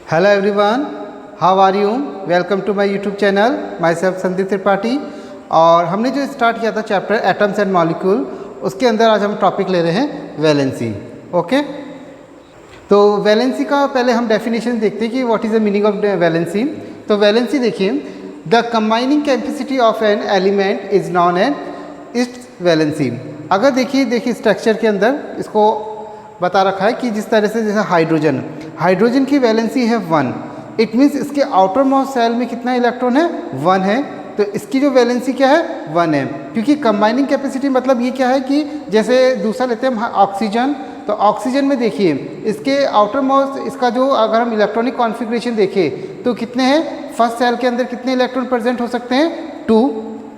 Hello everyone, how are you? Welcome to my YouTube channel. Myself Sandeep Tripathi. और हमने जो start किया था चैप्टर एटम्स एंड मॉलिक्यूल, उसके अंदर आज हम टॉपिक ले रहे हैं वैलेंसी। ओके, तो वैलेंसी का पहले हम डेफिनेशन देखते हैं कि what is the meaning of valency. तो वैलेंसी देखिए, the combining capacity of an element is known as its valency. अगर देखिए स्ट्रक्चर के अंदर इसको बता रखा है कि जिस तरह से जैसे हाइड्रोजन की वैलेंसी है 1, इट मीन्स इसके आउटर मोस्ट सेल में कितना इलेक्ट्रॉन है 1 है, तो इसकी जो वैलेंसी क्या है 1 है। क्योंकि कंबाइनिंग कैपेसिटी मतलब ये क्या है कि जैसे दूसरा लेते हैं ऑक्सीजन, तो ऑक्सीजन में देखिए इसके आउटर मोस्ट इसका जो अगर हम इलेक्ट्रॉनिक कॉन्फ़िगरेशन देखें तो कितने हैं, फर्स्ट सेल के अंदर कितने इलेक्ट्रॉन प्रेजेंट हो सकते हैं 2।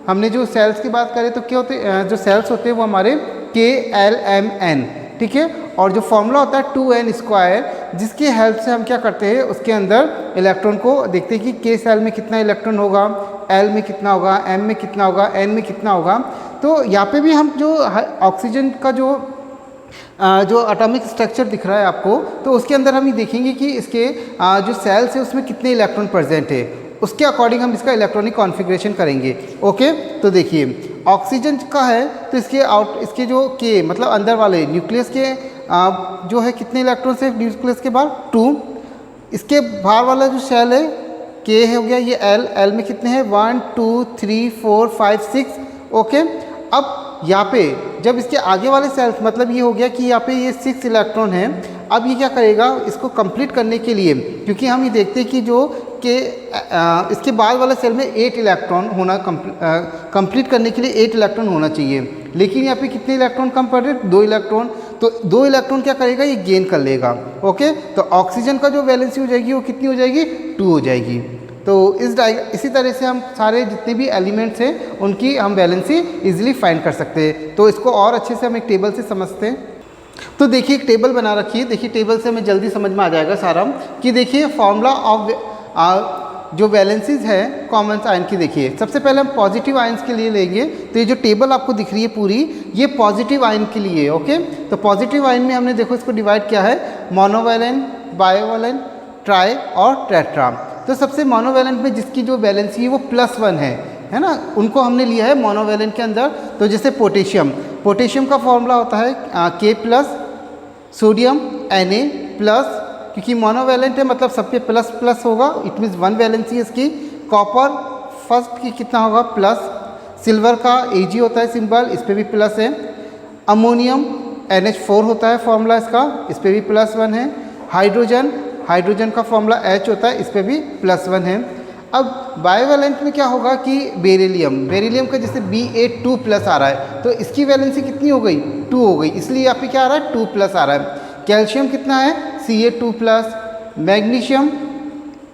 हमने जो सेल्स की बात करें तो क्या होते हैं, जो सेल्स होते हैं वो हमारे KLMN, ठीक है। और जो फॉर्मूला होता है 2n², जिसकी हेल्प से हम क्या करते हैं उसके अंदर इलेक्ट्रॉन को देखते हैं कि K सेल में कितना इलेक्ट्रॉन होगा, L में कितना होगा, M में कितना होगा, N में कितना होगा। तो यहाँ पे भी हम जो ऑक्सीजन का जो एटॉमिक स्ट्रक्चर दिख रहा है आपको, तो उसके अंदर हम ये देखेंगे कि इसके जो सेल्स है उसमें कितने इलेक्ट्रॉन प्रेजेंट है, उसके अकॉर्डिंग हम इसका इलेक्ट्रॉनिक कॉन्फ़िगरेशन करेंगे। ओके, तो देखिए ऑक्सीजन का है तो इसके जो K मतलब अंदर वाले न्यूक्लियस के जो है कितने इलेक्ट्रॉन है न्यूक्लियस के बाहर 2। इसके बाहर वाला जो सेल है K है हो गया, ये L में कितने हैं 1 2 3 4 5 6। ओके, अब यहाँ पे जब इसके आगे वाले सेल्स मतलब ये हो गया कि यहाँ पे ये 6 इलेक्ट्रॉन है। अब ये क्या करेगा इसको कंप्लीट करने के लिए, क्योंकि हम ये देखते हैं कि जो इसके बाद वाले सेल में 8 इलेक्ट्रॉन होना कंप्लीट करने के लिए 8 इलेक्ट्रॉन होना चाहिए, लेकिन यहाँ पे कितने इलेक्ट्रॉन कम पड़ रहे, 2 इलेक्ट्रॉन। तो 2 इलेक्ट्रॉन क्या करेगा, ये गेन कर लेगा। ओके, तो ऑक्सीजन का जो वैलेंसी हो जाएगी वो कितनी हो जाएगी 2 हो जाएगी। तो इसी तरह से हम सारे जितने भी एलिमेंट्स हैं उनकी हम वैलेंसी इजीली फाइंड कर सकते हैं। तो इसको और अच्छे से हम एक टेबल से समझते हैं। तो देखिए एक टेबल बना रखी है, देखिए टेबल से हमें जल्दी समझ में आ जाएगा सारा कि देखिए फॉर्मूला ऑफ जो वैलेंसीज है कॉमन आयन की। देखिए सबसे पहले हम पॉजिटिव आयंस के लिए लेंगे, तो ये जो टेबल आपको दिख रही है पूरी, ये पॉजिटिव आयन के लिए। ओके, तो पॉजिटिव आयन में हमने देखो इसको डिवाइड किया है मोनोवैलेंट, बायोवैलेंट, ट्राई और टेट्रा। तो सबसे मोनोवैलेंट में जिसकी जो वैलेंसी है वो +1 है ना, उनको हमने लिया है मोनोवैलेंट के अंदर। तो जैसे पोटेशियम का फॉर्मूला होता है K+, सोडियम Na+, क्योंकि मोनोवैलेंट है मतलब सब पे प्लस होगा, इट मीन्स 1 वैलेंसी इसकी। कॉपर फर्स्ट की कितना होगा प्लस, सिल्वर का Ag होता है सिंबल, इस पर भी प्लस है। अमोनियम NH4 होता है फॉर्मूला इसका, इस पर भी +1 है। हाइड्रोजन का फॉर्मूला H होता है, इस पर भी +1 है। अब बायोवैलेंट में क्या होगा कि बेरिलियम का जैसे Ba2+ आ रहा है, तो इसकी वैलेंसी कितनी हो गई 2 हो गई, इसलिए यहाँ पे क्या आ रहा है 2+ आ रहा है। कैल्शियम कितना है Ca2+, मैग्नीशियम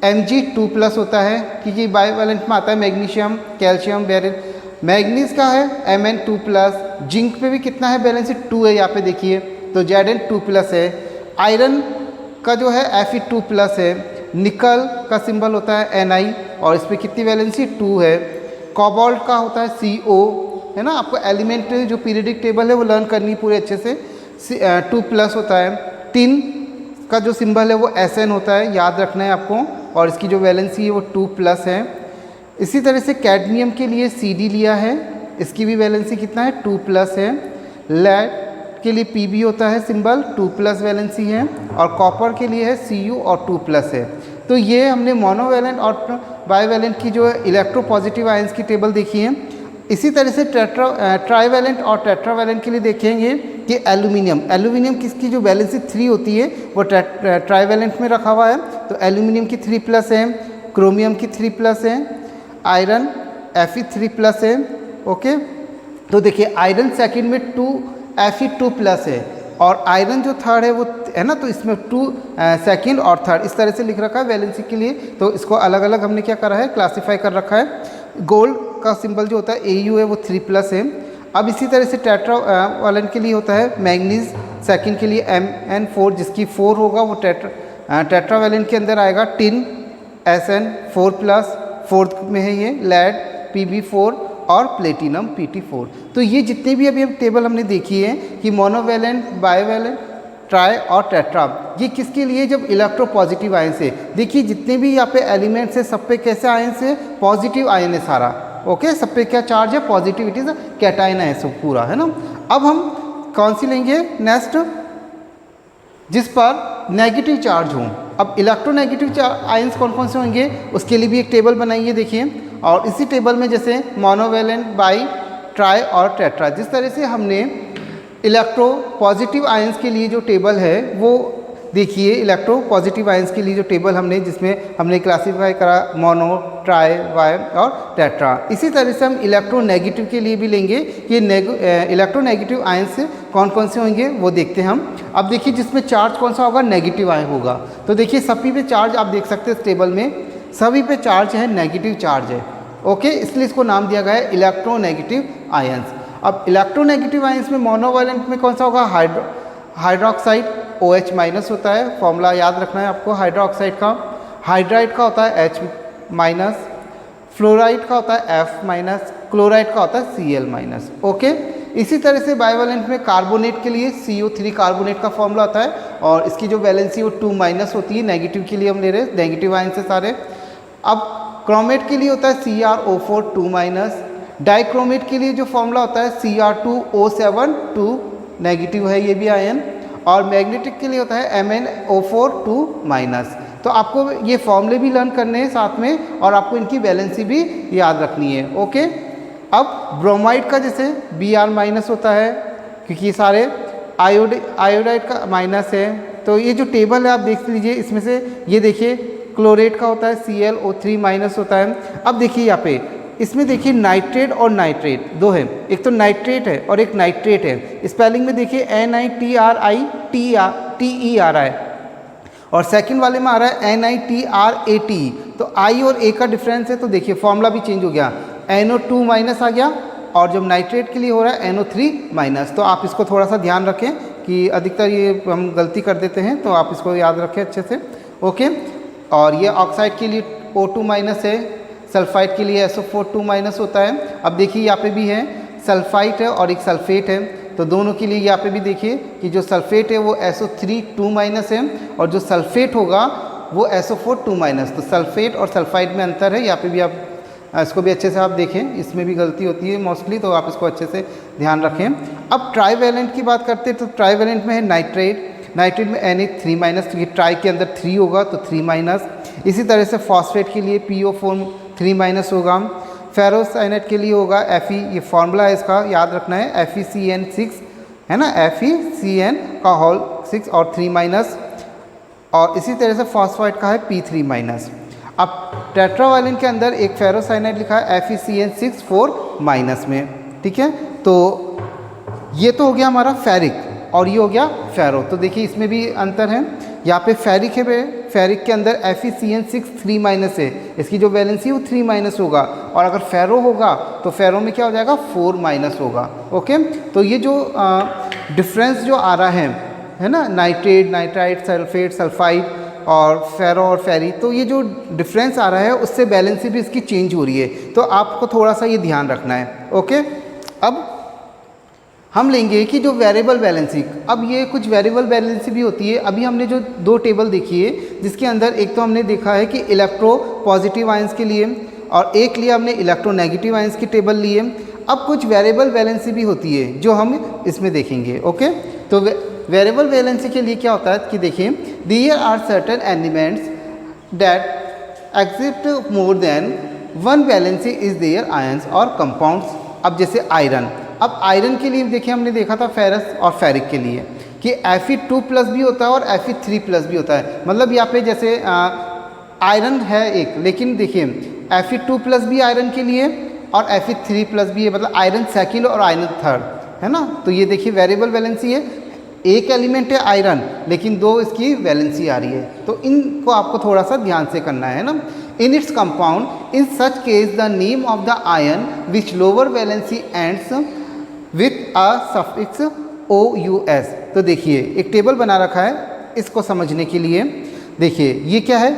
Mg2+ होता है क्योंकि बायोवैलेंट में आता है मैग्नीशियम, कैल्शियम, बेरिल। मैग्नीज का है Mn2+। जिंक पे भी कितना है वैलेंसी 2 है यहाँ पे देखिए, तो Zn2+ है। आयरन का जो है Fe2+ है। निकल का सिंबल होता है Ni और इस पर कितनी वैलेंसी 2 है। कोबाल्ट का होता है Co, है ना, आपको एलिमेंट जो पीरियडिक टेबल है वो लर्न करनी पूरे अच्छे से, 2+ होता है। टिन का जो सिंबल है वो Sn होता है, याद रखना है आपको, और इसकी जो वैलेंसी है वो 2+ है। इसी तरह से कैडमियम के लिए Cd लिया है, इसकी भी वैलेंसी कितना है 2+ है। लेड के लिए Pb होता है सिंबल, 2+ वैलेंसी है। और कॉपर के लिए है Cu और 2+ है। तो ये हमने मोनोवैलेंट और बायोवैलेंट की जो इलेक्ट्रोपॉजिटिव आयंस की टेबल देखी है। इसी तरह से ट्राईवैलेंट और टेट्रावैलेंट के लिए देखेंगे कि एल्यूमिनियम किसकी जो वैलेंसी 3 होती है वो ट्राईवैलेंट में रखा हुआ है, तो एल्यूमिनियम की 3+ है। क्रोमियम की 3+ है। आयरन Fe3+ है। ओके, तो देखिए आयरन सेकंड में Fe2+ है, और आयरन जो थर्ड है वो है ना, तो इसमें 2 सेकंड और थर्ड इस तरह से लिख रखा है वैलेंसी के लिए। तो इसको अलग अलग हमने क्या करा है, क्लासीफाई कर रखा है। गोल्ड का सिंबल जो होता है Au है वो 3+ है। अब इसी तरह से टेट्रावैलेंट के लिए होता है मैग्नीज, सेकंड के लिए Mn4 जिसकी 4 होगा वो टेट्रावैलेंट के अंदर आएगा। टिन Sn4+, फोर्थ में है ये। लेड Pb4 और प्लेटिनम Pt4। तो ये जितने भी अभी टेबल हमने देखी है कि मोनोवैलेंट, बायोवैलेंट, ट्राई और टेट्रा। ये किसके लिए? जब इलेक्ट्रो पॉजिटिव आयन से। देखिए जितने भी यहाँ पे एलिमेंट्स है सब पे कैसे आयन से? पॉजिटिव आयन है सारा। ओके, सब पे क्या चार्ज है? पॉजिटिव, इट इज कैटायन है सब पूरा, है ना। अब हम कौन सी लेंगे नेक्स्ट? जिस पर नेगेटिव चार्ज हो। अब इलेक्ट्रोनेगेटिव आयंस कौन कौन से होंगे उसके लिए भी एक टेबल बनाइए देखिए। और इसी टेबल में जैसे मोनोवेलेंट, बाई, ट्राई और टेट्रा, जिस तरह से हमने इलेक्ट्रो पॉजिटिव आयंस के लिए जो टेबल है वो देखिए। इलेक्ट्रो पॉजिटिव आयंस के लिए जो टेबल हमने जिसमें हमने क्लासीफाई करा मोनो, ट्राई, वाई और टेट्रा। इसी तरह से हम इलेक्ट्रोनेगेटिव के लिए भी लेंगे कि इलेक्ट्रोनेगेटिव आयंस कौन कौन से होंगे वो देखते हैं हम। अब देखिए जिसमें चार्ज कौन सा होगा? नेगेटिव आयन होगा। तो देखिए सभी पे चार्ज आप देख सकते हैं इस टेबल में, सभी पे चार्ज है, नेगेटिव चार्ज है। ओके, इसलिए इसको नाम दिया गया है इलेक्ट्रोनेगेटिव आयंस। अब इलेक्ट्रोनेगेटिव आयंस में मोनोवेलेंट में कौन सा होगा? हाइड्रोक्साइड OH माइनस होता है, फॉर्मूला याद रखना है आपको हाइड्रोक्साइड का। हाइड्राइड का होता है H माइनस, फ्लोराइड का होता है F माइनस, क्लोराइड का होता है Cl माइनस। ओके, इसी तरह से बाइवेलेंट में कार्बोनेट के लिए CO3 कार्बोनेट का फॉर्मूला होता है और इसकी जो वैलेंसी वो 2 माइनस होती है। नेगेटिव के लिए हम ले रहे हैं, नेगेटिव आयन से सारे। अब क्रोमेट के लिए होता है CrO4 2 माइनस। डाइक्रोमेट के लिए जो फॉर्मूला होता है Cr2O7 2 नेगेटिव है ये भी आयन। और मैग्नेटिक के लिए होता है MnO4 2 माइनस। तो आपको ये फॉर्मूले भी लर्न करने हैं साथ में और आपको इनकी वैलेंसी भी याद रखनी है। ओके, अब ब्रोमाइड का जैसे Br माइनस होता है क्योंकि ये सारे आयोडाइड का माइनस है। तो ये जो टेबल है आप देख लीजिए, इसमें से ये देखिए क्लोरेट का होता है ClO3 माइनस होता है। अब देखिए यहाँ पे इसमें देखिए नाइट्रेट और नाइट्रेट दो है, एक तो नाइट्रेट है और एक नाइट्रेट है। स्पेलिंग में देखिए NITRITERI और सेकंड वाले में आ रहा है NITRAT। तो I और A का डिफरेंस है, तो देखिए फॉर्मूला भी चेंज हो गया, NO2 माइनस आ गया और जब नाइट्रेट के लिए हो रहा है NO3 माइनस। तो आप इसको थोड़ा सा ध्यान रखें कि अधिकतर ये हम गलती कर देते हैं, तो आप इसको याद रखें अच्छे से। ओके, और ये ऑक्साइड के लिए O2 माइनस है, सल्फाइड के लिए SO4 2 माइनस होता है। अब देखिए यहाँ पे भी है सल्फाइड है और एक सल्फेट है, तो दोनों के लिए यहाँ पे भी देखिए कि जो सल्फेट है वो SO3 2 माइनस है और जो सल्फेट होगा वो SO4 2 माइनस। तो सल्फेट और सल्फाइड में अंतर है, यहाँ पे भी आप इसको भी अच्छे से आप देखें, इसमें भी गलती होती है मोस्टली, तो आप इसको अच्छे से ध्यान रखें। अब ट्राईवेलेंट की बात करते हैं तो ट्राईवेलेंट में है नाइट्रेट, नाइट्रेट में Na3 माइनस, क्योंकि ट्राई के अंदर 3 होगा तो 3 माइनस। इसी तरह से फॉस्फेट के लिए PO4 3 माइनस होगा। फेरोसाइनेट के लिए होगा Fe, ये फॉर्मूला है इसका याद रखना है, FeCN6 है ना, FeCN का होल 6 और 3 माइनस। और इसी तरह से फॉस्फाइड का है P3 माइनस। अब टेट्रावायलेंट के अंदर एक फेरोसाइनेट लिखा है FeCN6 4 माइनस में, ठीक है। तो ये तो हो गया हमारा फेरिक और ये हो गया फेरो। तो देखिए इसमें भी अंतर है, यहाँ पे फेरिक है, फेरिक के अंदर FeCN6 3 माइनस है, इसकी जो वैलेंसी है वो 3 माइनस होगा। और अगर फेरो होगा तो फेरो में क्या हो जाएगा? 4 माइनस होगा। ओके, तो ये जो डिफरेंस जो आ रहा है ना, नाइट्रेट, नाइट्राइट, सल्फेट, सल्फाइड और फेरो और फेरी, तो ये जो डिफरेंस आ रहा है उससे वैलेंसी भी इसकी चेंज हो रही है, तो आपको थोड़ा सा ये ध्यान रखना है। ओके, अब हम लेंगे कि जो वेरिएबल वैलेंसी, अब ये कुछ वेरिएबल वैलेंसी भी होती है। अभी हमने जो 2 टेबल देखी है जिसके अंदर एक तो हमने देखा है कि इलेक्ट्रो पॉजिटिव आयंस के लिए और एक लिए हमने इलेक्ट्रोनेगेटिव आयंस की टेबल ली है। अब कुछ वेरिएबल वैलेंसी भी होती है जो हम इसमें देखेंगे। ओके, तो वेरिएबल वैलेंसी के लिए क्या होता है कि देखिए, there are certain elements that exist more than 1 valency is their ions और कंपाउंड्स। अब जैसे आयरन, अब आयरन के लिए देखिए हमने देखा था फेरस और फेरिक के लिए कि Fe2+ भी होता है और Fe3+ भी होता है। मतलब यहाँ पे जैसे आयरन है एक, लेकिन देखिए Fe2+ भी आयरन के लिए और Fe3+ भी है, मतलब आयरन सेकंड और आयरन थर्ड, है ना। तो ये देखिए वेरिएबल वैलेंसी है, एक एलिमेंट है आयरन लेकिन 2 इसकी वैलेंसी आ रही है, तो इनको आपको थोड़ा सा ध्यान से करना है ना। In its compound, in such case the name of the ion which lower valency ends with a suffix OUS। तो देखिए एक टेबल बना रखा है इसको समझने के लिए। देखिए ये क्या है?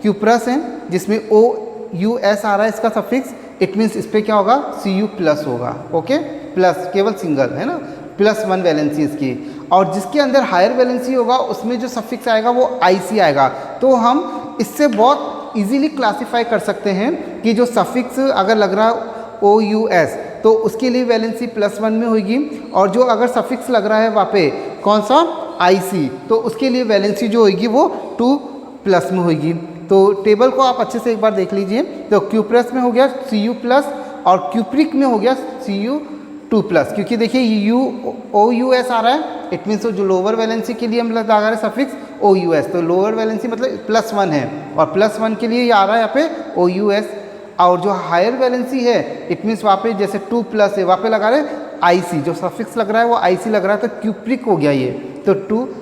क्यूप्रस है जिसमें OUS आ रहा है इसका सफिक्स, इट मीन्स इस पर क्या होगा? Cu+ होगा। ओके, प्लस केवल सिंगल है ना, +1 वैलेंसी इसकी। और जिसके अंदर हायर वैलेंसी होगा उसमें जो सफिक्स आएगा वो IC आएगा। तो हम इससे बहुत इजीली क्लासीफाई कर सकते हैं कि जो सफिक्स अगर लग रहा है OUS तो उसके लिए वैलेंसी +1 में होगी, और जो अगर सफिक्स लग रहा है वहाँ पे कौन सा IC तो उसके लिए वैलेंसी जो होगी वो 2+ में होगी। तो टेबल को आप अच्छे से एक बार देख लीजिए। तो क्यूप्रस में हो गया Cu+ और क्यूप्रिक में हो गया Cu2+, क्योंकि देखिए OUS आ रहा है, इट मीन्स जो लोअर वैलेंसी के लिए हम लगा रहे हैं सफिक्स OUS, तो लोअर वैलेंसी मतलब +1 है, और +1 के लिए ये आ रहा है यहाँ पे OUS। और जो हायर वैलेंसी है इट मीन्स वहाँ पे जैसे 2+ है वहाँ पे लगा रहे हैं IC, जो सफिक्स लग रहा है वो IC लग रहा है, तो क्यूप्रिक हो गया ये, तो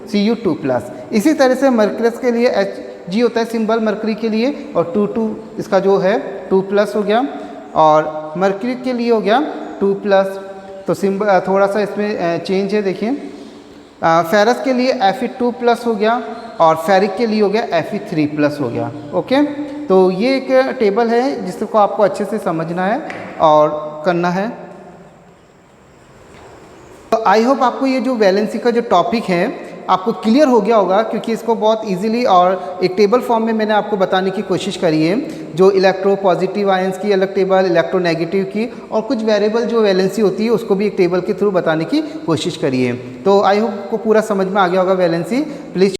Cu2+। इसी तरह से मर्करस के लिए Hg होता है सिंबल मर्करी के लिए, और 2 इसका जो है 2+ हो गया, और मर्करी के लिए हो गया 2+। तो सिंबल थोड़ा सा इसमें चेंज है, देखिए फेरस के लिए Fe2+ हो गया, और फेरिक के लिए हो गया Fe3+ हो गया। ओके, तो ये एक टेबल है जिसको आपको अच्छे से समझना है और करना है। तो आई होप आपको ये जो वैलेंसी का जो टॉपिक है आपको क्लियर हो गया होगा, क्योंकि इसको बहुत इजीली और एक टेबल फॉर्म में मैंने आपको बताने की कोशिश करी है। जो इलेक्ट्रो पॉजिटिव आयंस की अलग टेबल, इलेक्ट्रोनेगेटिव की, और कुछ वेरिएबल जो वैलेंसी होती है उसको भी एक टेबल के थ्रू बताने की कोशिश करी है। तो आई होप को पूरा समझ में आ गया होगा वैलेंसी। प्लीज़